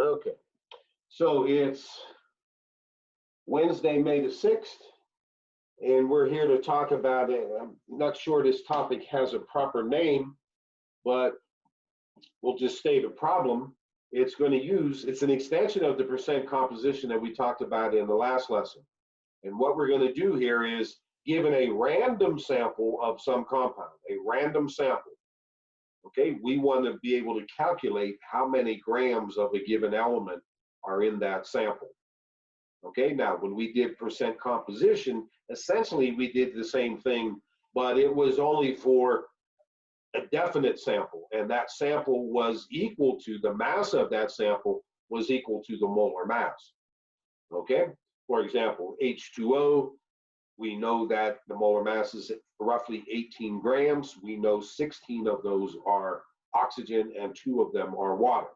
Okay, so it's Wednesday, May the 6th, and we're here to talk about it. I'm not sure this topic has a proper name, but we'll just state a problem. It's an extension of the percent composition that we talked about in the last lesson. And what we're going to do here is, given a random sample of some compound, a random sample, okay, we want to be able to calculate how many grams of a given element are in that sample. Okay, now when we did percent composition, essentially we did the same thing, but it was only for a definite sample, and that sample was equal to, the mass of that sample was equal to the molar mass. Okay, for example, H2O, we know that the molar mass is roughly 18 grams. We know 16 of those are oxygen and 2 of them are water.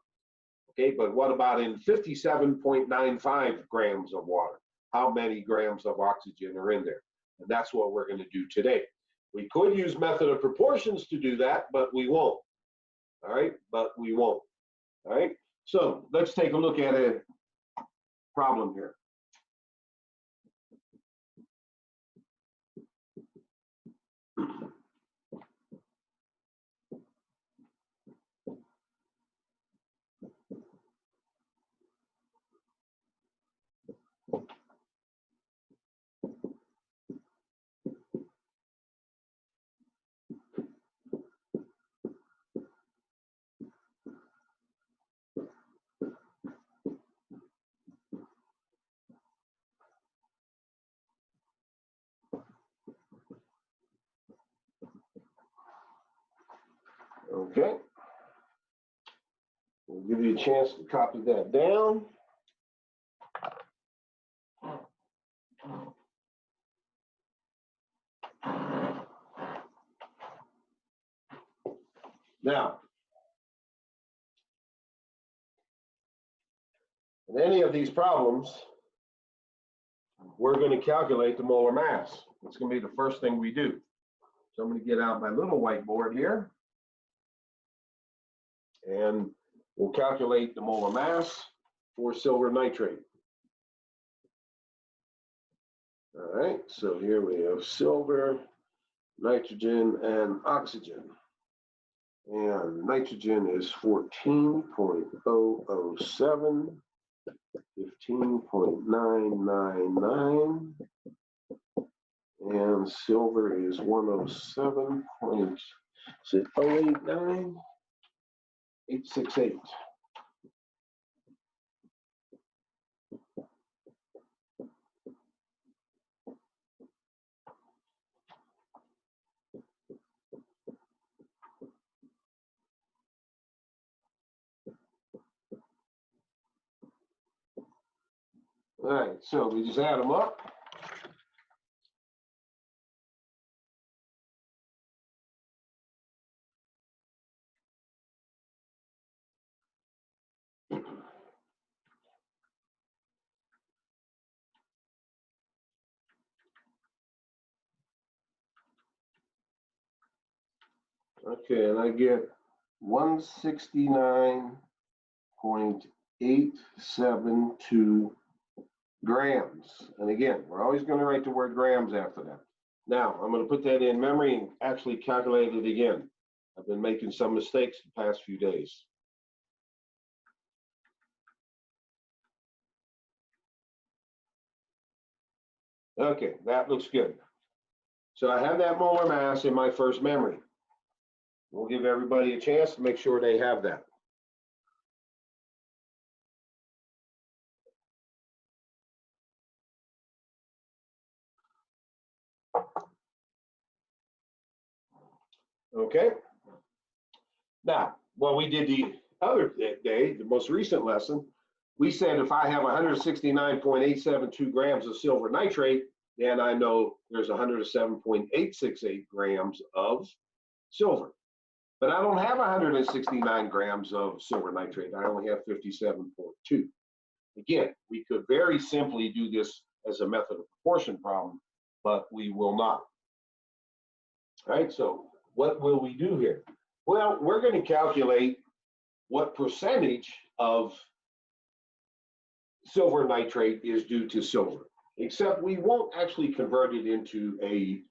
Okay, but what about in 57.95 grams of water? How many grams of oxygen are in there? And that's what we're going to do today. We could use method of proportions to do that, but we won't. All right, but we won't. All right, so let's take a look at a problem here. Okay, we'll give you a chance to copy that down. Now, in any of these problems, we're going to calculate the molar mass. It's going to be the first thing we do. So I'm going to get out my little whiteboard here, and we'll calculate the molar mass for silver nitrate. All right, so here we have silver, nitrogen, and oxygen. And nitrogen is 14.007, 15.999, and silver is 107.089868. All right, so we just add them up. Okay, and I get 169.872 grams. And again, we're always going to write the word grams after that. Now, I'm going to put that in memory and actually calculate it again. I've been making some mistakes the past few days. Okay, that looks good. So I have that molar mass in my first memory. We'll give everybody a chance to make sure they have that. Okay. Now, what we did the other day, the most recent lesson, we said if I have 169.872 grams of silver nitrate, then I know there's 107.868 grams of silver. But I don't have 169 grams of silver nitrate. I only have 57.2. Again, we could very simply do this as a method of proportion problem, but we will not. All right, so what will we do here? Well, we're going to calculate what percentage of silver nitrate is due to silver, except we won't actually convert it into a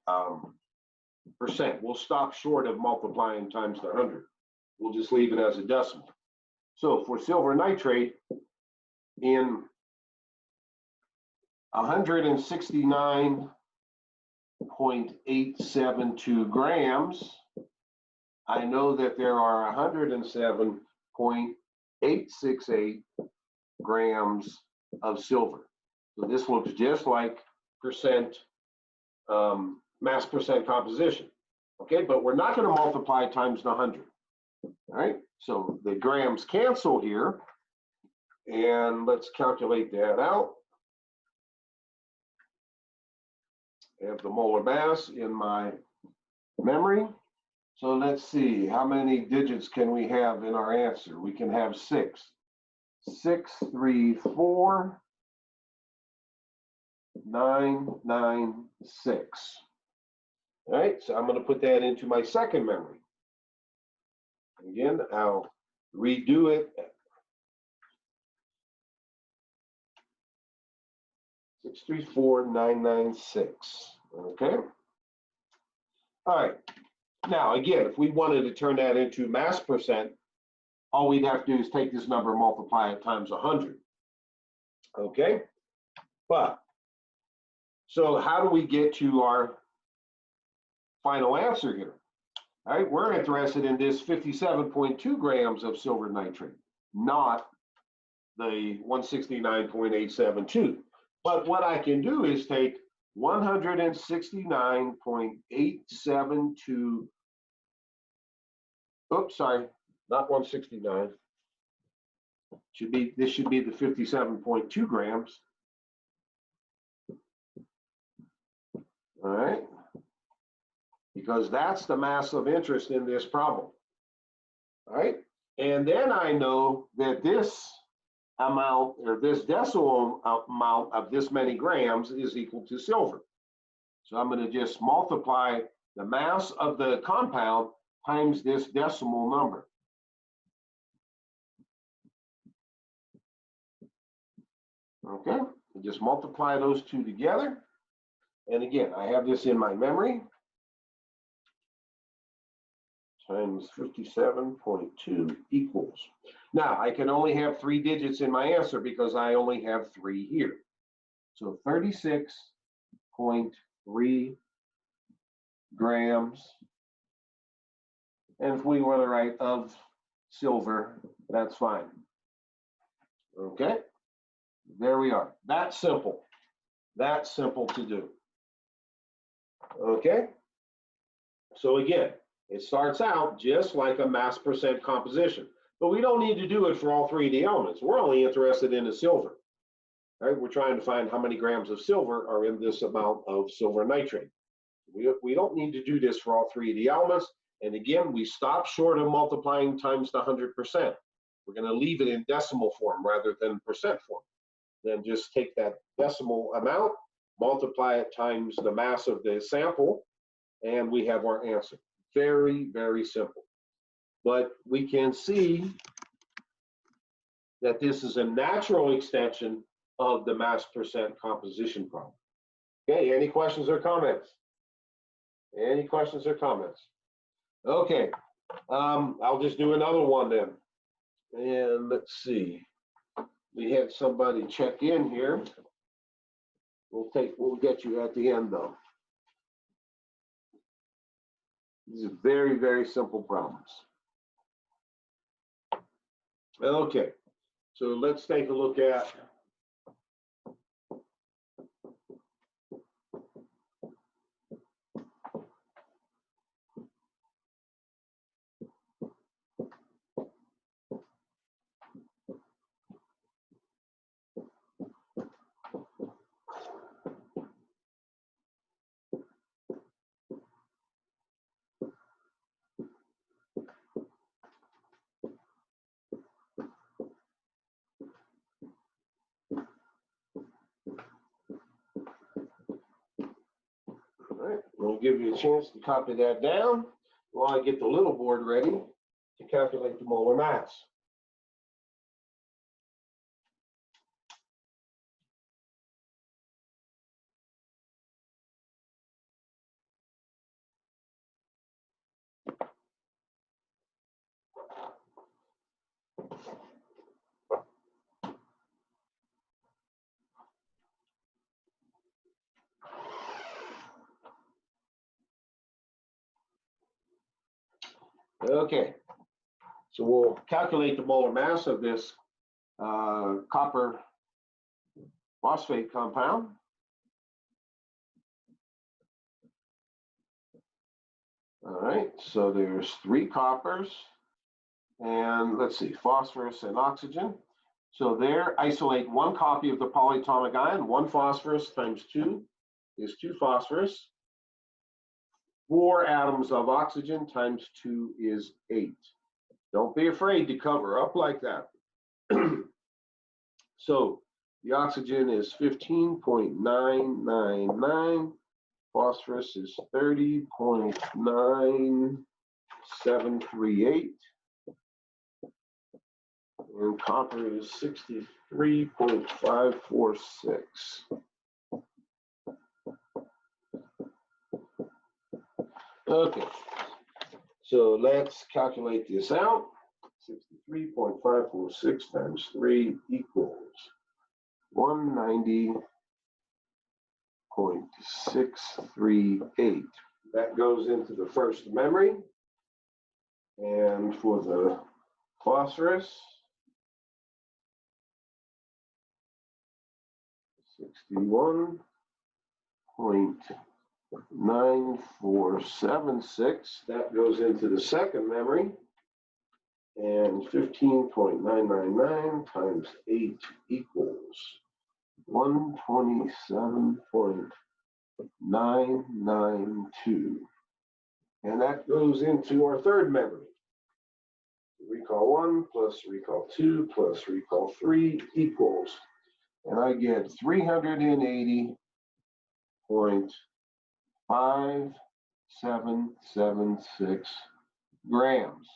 percent. We'll stop short of multiplying times the 100. We'll just leave it as a decimal. So for silver nitrate, in 169.872 grams, I know that there are 107.868 grams of silver. So this looks just like percent, mass percent composition. Okay, but we're not going to multiply times the 100. All right, so the grams cancel here, and let's calculate that out. I have the molar mass in my memory. So let's see, how many digits can we have in our answer? We can have 6. 634,996. All right, so I'm going to put that into my second memory. Again, I'll redo it. 634,996. Okay. All right. Now, again, if we wanted to turn that into mass percent, all we'd have to do is take this number and multiply it times 100. Okay. But, so how do we get to our final answer here? All right, we're interested in this 57.2 grams of silver nitrate, not the 169.872. But what I can do is take 169.872, oops, sorry, not 169. This should be the 57.2 grams. All right, because that's the mass of interest in this problem. All right, and then I know that this amount, or this decimal amount of this many grams, is equal to silver. So I'm going to just multiply the mass of the compound times this decimal number. Okay, just multiply those two together. And again, I have this in my memory. Times 57.2 equals. Now, I can only have 3 digits in my answer because I only have 3 here. So 36.3 grams. And if we want to write of silver, that's fine. Okay, there we are. That's simple. That's simple to do. Okay, so again, it starts out just like a mass percent composition, but we don't need to do it for all 3 of the elements. We're only interested in the silver. All right, we're trying to find how many grams of silver are in this amount of silver nitrate. We don't need to do this for all 3 of the elements. And again, we stop short of multiplying times the 100%. We're going to leave it in decimal form rather than percent form. Then just take that decimal amount, multiply it times the mass of the sample, and we have our answer. Very, very simple. But we can see that this is a natural extension of the mass percent composition problem. Okay, any questions or comments? Any questions or comments? Okay, I'll just do another one then. And let's see. We had somebody check in here. We'll get you at the end though. These are very, very simple problems. Okay, so let's take a look at all right, we'll give you a chance to copy that down while I get the little board ready to calculate the molar mass. Okay, so we'll calculate the molar mass of this copper phosphate compound. All right, so there's 3 coppers, and let's see, phosphorus and oxygen. So there, isolate 1 copy of the polyatomic ion. 1 phosphorus times 2 is 2 phosphorus. 4 atoms of oxygen times 2 is 8. Don't be afraid to cover up like that. So the oxygen is 15.999. Phosphorus is 30.9738. And copper is 63.546. Okay, so let's calculate this out. 63.546 times 3 equals 190.638. That goes into the first memory. And for the phosphorus, 61.9476. That goes into the second memory. And 15.999 times 8 equals 127.992. And that goes into our third memory. Recall 1 plus recall 2 plus recall 3 equals, and I get 380.5776 grams.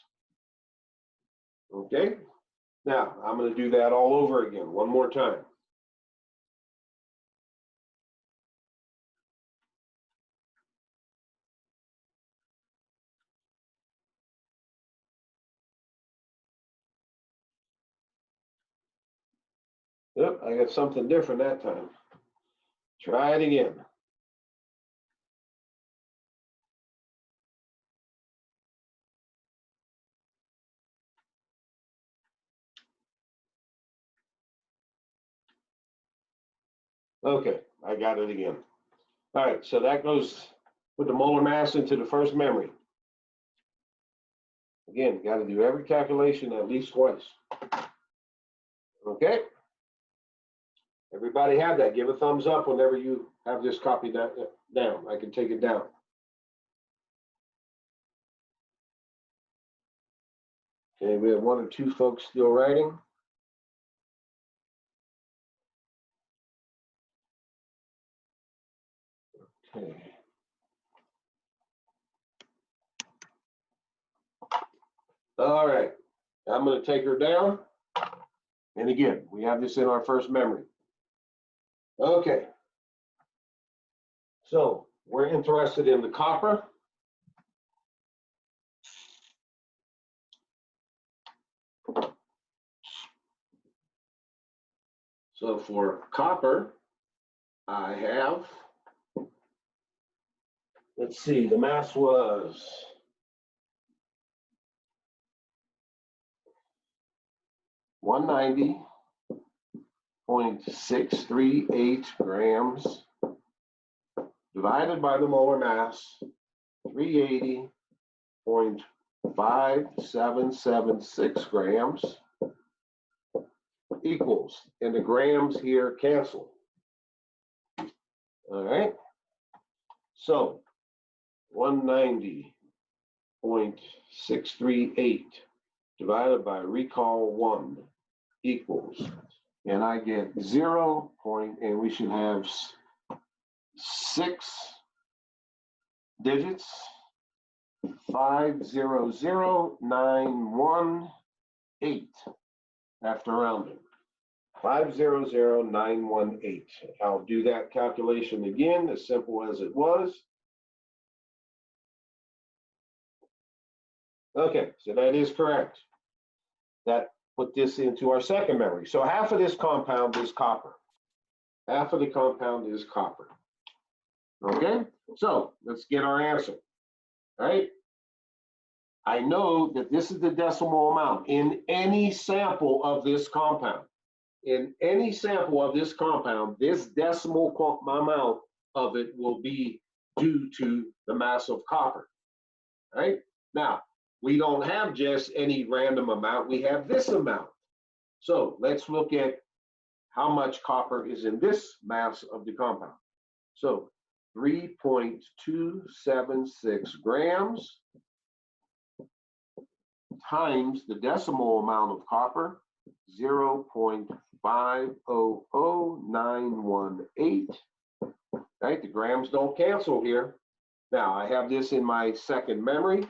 Okay, now I'm going to do that all over again one more time. Yep, I got something different that time. Try it again. Okay, I got it again. All right, so that goes with the molar mass into the first memory. Again, got to do every calculation at least twice. Okay? Everybody have that. Give a thumbs up whenever you have this copied down. I can take it down. Okay, we have 1 or 2 folks still writing. Okay. All right, I'm going to take her down. And again, we have this in our first memory. Okay. So we're interested in the copper. So for copper, I have, let's see, the mass was 190.638 grams divided by the molar mass, 380.5776 grams equals, and the grams here cancel. All right, so 190.638 divided by recall 1 equals, and I get 0. And we should have 6 digits, 500918 after rounding. 500918. I'll do that calculation again, as simple as it was. Okay, so that is correct. That put this into our second memory. So half of this compound is copper. Half of the compound is copper. Okay, so let's get our answer. All right. I know that this is the decimal amount in any sample of this compound. In any sample of this compound, this decimal amount of it will be due to the mass of copper, right? Now, we don't have just any random amount, we have this amount. So let's look at how much copper is in this mass of the compound. So 3.276 grams times the decimal amount of copper, 0.500918. Right, the grams don't cancel here. Now I have this in my second memory.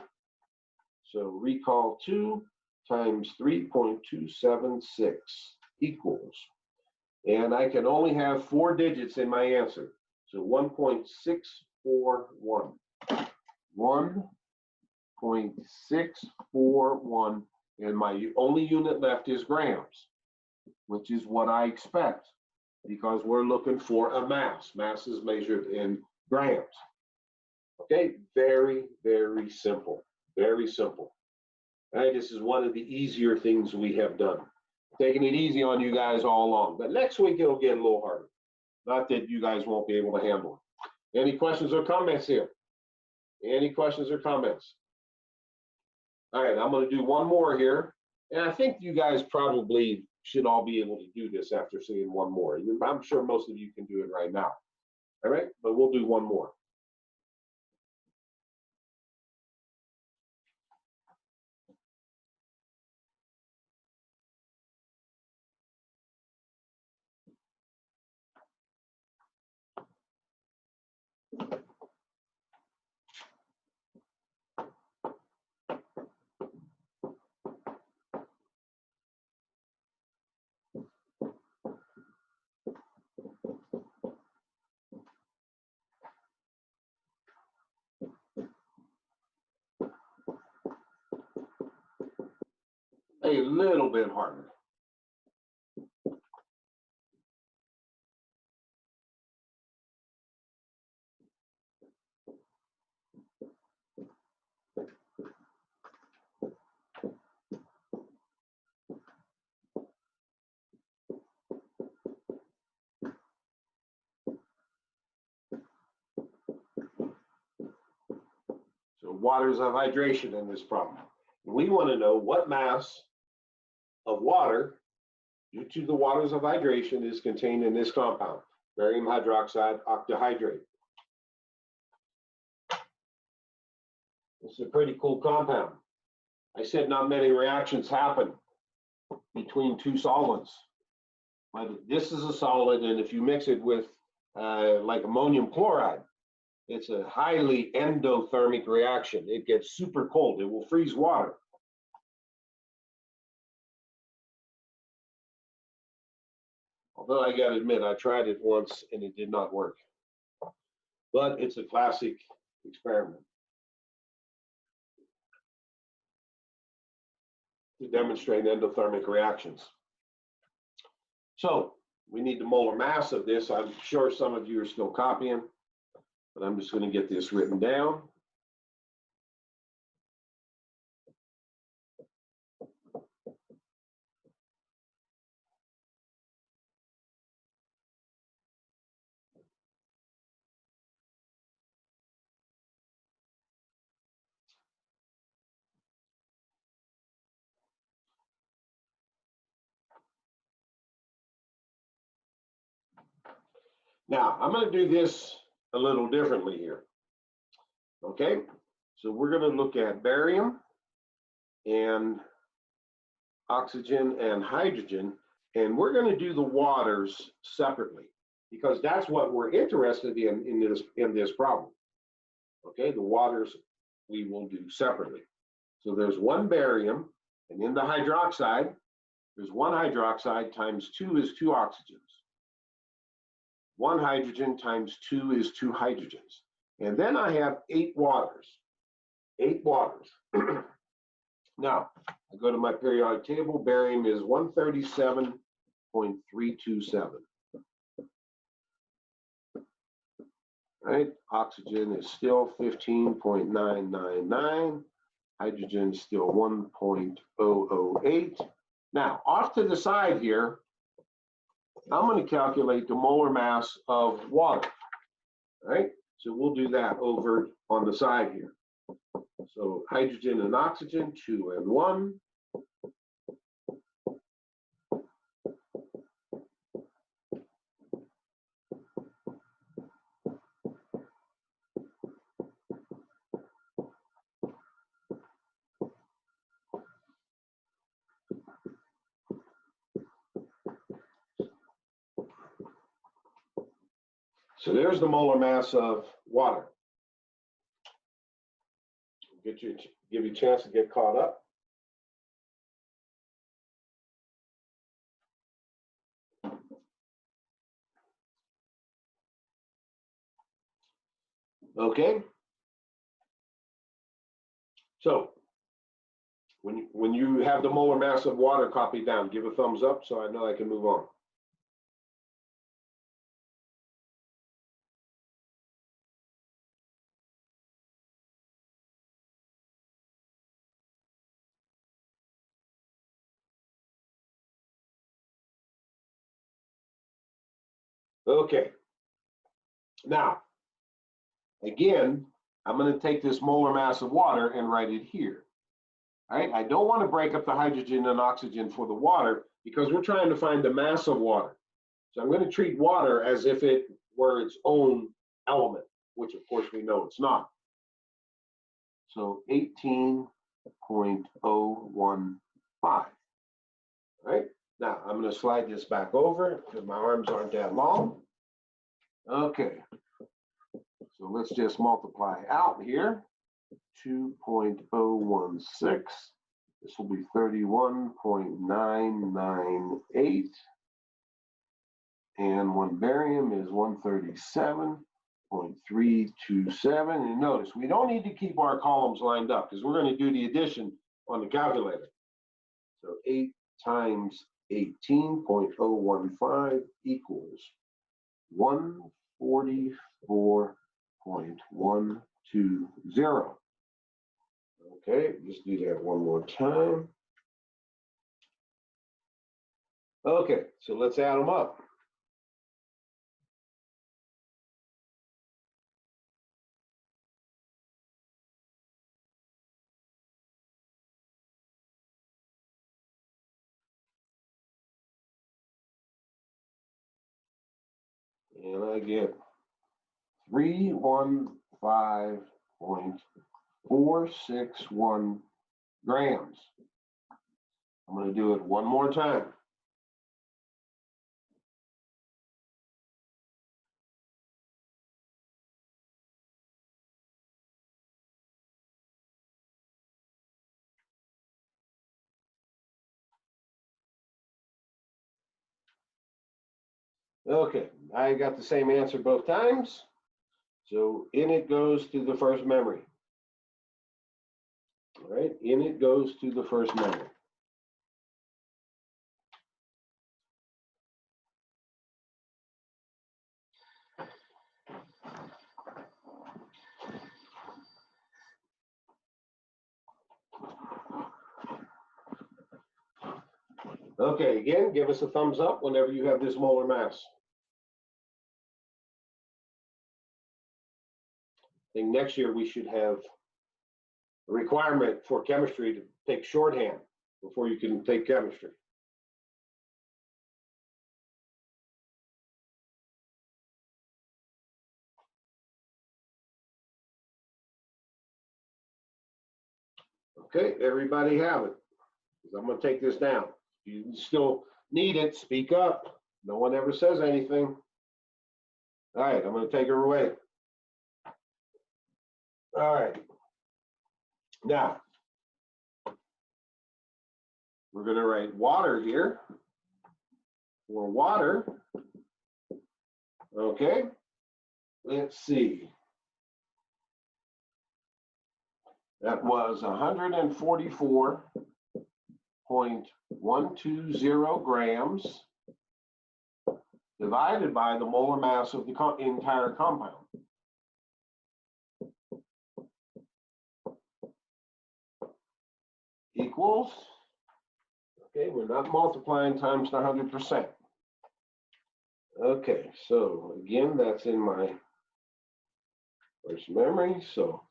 So recall 2 times 3.276 equals, and I can only have 4 digits in my answer. So 1.641. 1.641, and my only unit left is grams, which is what I expect because we're looking for a mass. Mass is measured in grams. Okay, very, very simple. Very simple. All right, this is one of the easier things we have done. Taking it easy on you guys all along, but next week it'll get a little harder. Not that you guys won't be able to handle it. Any questions or comments here? Any questions or comments? All right, I'm going to do one more here. And I think you guys probably should all be able to do this after seeing one more. I'm sure most of you can do it right now. All right, but we'll do one more. A little bit harder. So waters of hydration in this problem. We want to know what mass of water due to the waters of hydration is contained in this compound, barium hydroxide octahydrate. This is a pretty cool compound. I said not many reactions happen between two solvents, but this is a solid, and if you mix it with like ammonium chloride, it's a highly endothermic reaction. It gets super cold. It will freeze water. Although I got to admit, I tried it once and it did not work. But it's a classic experiment to demonstrate endothermic reactions. So we need the molar mass of this. I'm sure some of you are still copying, but I'm just going to get this written down. Now, I'm going to do this a little differently here. Okay, so we're going to look at barium and oxygen and hydrogen, and we're going to do the waters separately because that's what we're interested in this problem. Okay, the waters we will do separately. So there's one barium, and in the hydroxide, there's one hydroxide times 2 is 2 oxygens. One hydrogen times 2 is 2 hydrogens. And then I have 8 waters. 8 waters. Now, I go to my periodic table. Barium is 137.327. Right? Oxygen is still 15.999. Hydrogen is still 1.008. Now, off to the side here, I'm going to calculate the molar mass of water. All right, so we'll do that over on the side here. So hydrogen and oxygen, 2 and 1. So there's the molar mass of water. Give you a chance to get caught up. Okay. So when you have the molar mass of water copied down, give a thumbs up so I know I can move on. Okay. Now, again, I'm going to take this molar mass of water and write it here. All right, I don't want to break up the hydrogen and oxygen for the water because we're trying to find the mass of water. So I'm going to treat water as if it were its own element, which of course we know it's not. So 18.015. All right, now I'm going to slide this back over because my arms aren't that long. Okay, so let's just multiply out here. 2.016. This will be 31.998. And 1 barium is 137.327. And notice we don't need to keep our columns lined up because we're going to do the addition on the calculator. So 8 times 18.015 equals 144.120. Okay, just do that one more time. Okay, so let's add them up. And I get 315.461 grams. I'm going to do it one more time. Okay, I got the same answer both times. So in it goes to the first memory. All right, in it goes to the first memory. Okay, again, give us a thumbs up whenever you have this molar mass. I think next year we should have a requirement for chemistry to take shorthand before you can take chemistry. Okay, everybody have it. I'm going to take this down. If you still need it, speak up. No one ever says anything. All right, I'm going to take her away. All right. Now, we're going to write water here. For water, okay, let's see. That was 144.120 grams divided by the molar mass of the entire compound. equals, okay, we're not multiplying times the 100%. Okay, so again, that's in my first memory. So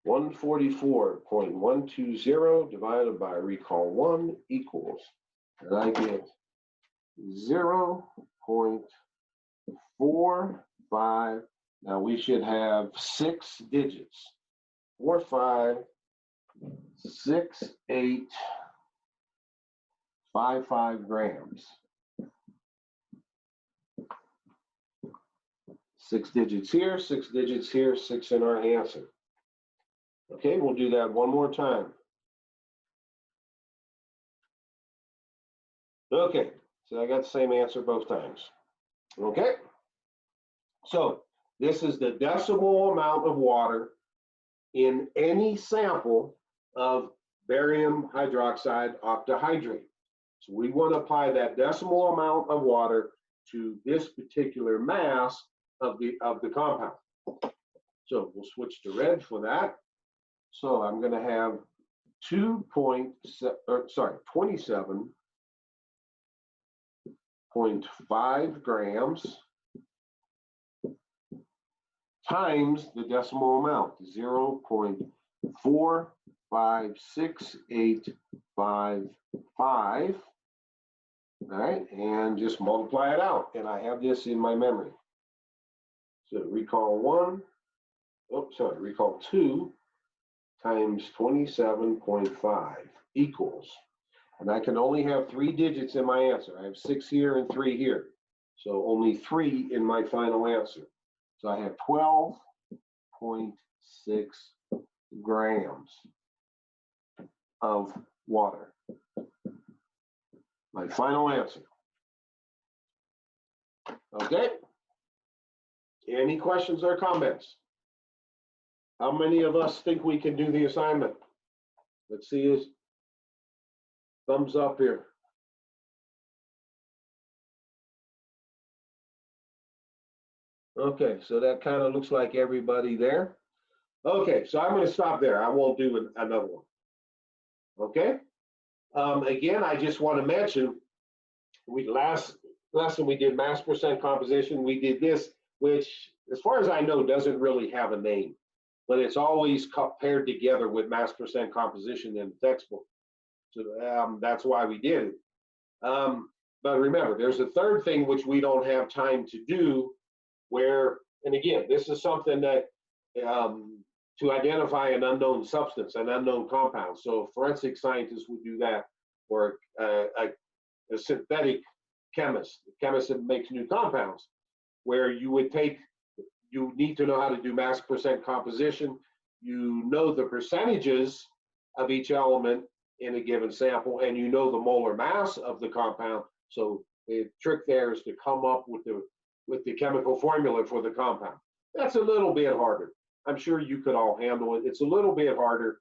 144.120 divided by recall 1 equals, and I get 0.45. Now we should have 6 digits. 456855 grams. 6 digits here, 6 digits here, 6 in our answer. Okay, we'll do that one more time. Okay, so I got the same answer both times. Okay, so this is the decimal amount of water in any sample of barium hydroxide octahydrate. So we want to apply that decimal amount of water to this particular mass of the compound. So we'll switch to red for that. So I'm going to have 27.5 grams times the decimal amount, 0.456855. All right, and just multiply it out. And I have this in my memory. So recall 2 times 27.5 equals, and I can only have 3 digits in my answer. I have 6 here and 3 here. So only 3 in my final answer. So I have 12.6 grams of water. My final answer. Okay. Any questions or comments? How many of us think we can do the assignment? Let's see his thumbs up here. Okay, so that kind of looks like everybody there. Okay, so I'm going to stop there. I won't do another one. Okay. Again, I just want to mention, last lesson we did mass percent composition. We did this, which, as far as I know, doesn't really have a name, but it's always paired together with mass percent composition in the textbook. So that's why we did it. But remember, there's a third thing which we don't have time to do, where, and again, this is something that to identify an unknown substance, an unknown compound. So forensic scientists would do that, or a synthetic chemist, a chemist that makes new compounds, where you would take, you need to know how to do mass percent composition. You know the percentages of each element in a given sample, and you know the molar mass of the compound. So the trick there is to come up with the chemical formula for the compound. That's a little bit harder. I'm sure you could all handle it. It's a little bit harder,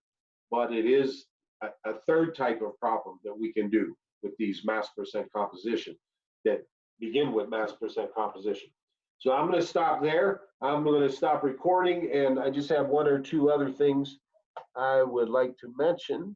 but it is a third type of problem that we can do with these mass percent composition that begin with mass percent composition. So I'm going to stop there. I'm going to stop recording, and I just have 1 or 2 other things I would like to mention.